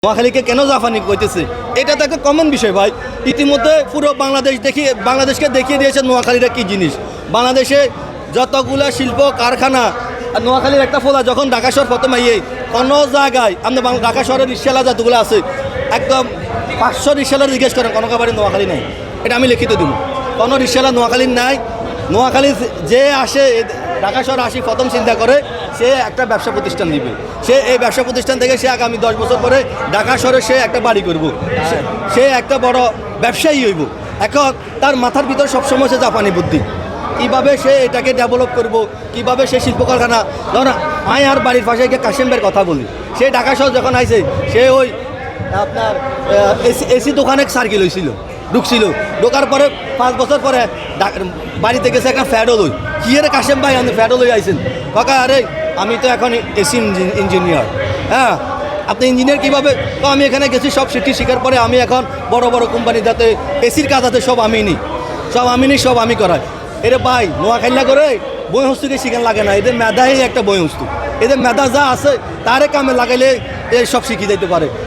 নোয়াখালীকে কেন জাপানি কইতেছে এটা তো একটা কমন বিষয় ভাই। ইতিমধ্যে পুরো বাংলাদেশকে দেখিয়ে দিয়েছে নোয়াখালীরা কি জিনিস। বাংলাদেশে যতগুলা শিল্প কারখানা আর নোয়াখালীর একটা ফোলা যখন ঢাকা শহর প্রথম আইয়ে কোনো জায়গায় আমাদের ঢাকা শহরের রিক্সাওয়ালা যতগুলো আছে একদম 500 রিক্সাওয়ালা জিজ্ঞেস করেন কোনো খাবারে নোয়াখালী নাই, এটা আমি লিখিত দিব। কোনো রিক্সাওয়ালা নোয়াখালীর নাই। নোয়াখালী যে আসে ঢাকা শহরে আসি প্রথম চিন্তা করে সে একটা ব্যবসা প্রতিষ্ঠান দিবে। সে এই ব্যবসা প্রতিষ্ঠান থেকে সে আগামী 10 বছর পরে ঢাকা শহরে সে একটা বাড়ি করব, সে একটা বড় ব্যবসায়ী হইব। এখন তার মাথার ভিতর সবসময় সে জাপানি বুদ্ধি, কীভাবে সে এটাকে ডেভেলপ করব, কীভাবে সে শিল্প কারখানা। ধর আমি আর বাড়ির পাশে গিয়ে কাশিম ভাইয়ের কথা বলি, সে ঢাকা শহর যখন আইছে সে ওই আপনার এসি দোকানে সার্কেল হয়েছিল, ঢুকছিল, ঢোকার পরে 5 বছর পরে বাড়িতে গেছে একটা ফ্যাডো লই। কি রে কাশেম ভাই আপনি ফ্যাডো লই আইছেন? কাকা আরে আমি তো এখন এসি ইঞ্জিনিয়ার। হ্যাঁ, আপনি ইঞ্জিনিয়ার কীভাবে? তো আমি এখানে গেছি সব শিখার পরে আমি এখন বড় বড় কোম্পানি যাতে এসির কাজ আছে সব আমি নিই, সব আমি করাই। এরে ভাই নোয়াখাইলা করে বই হস্তুকে শিখান লাগে না, এদের মেধাই একটা বই হস্তু। এদের মেধা যা আছে তারে কামে লাগাইলে সব শিখিয়ে দিতে পারে।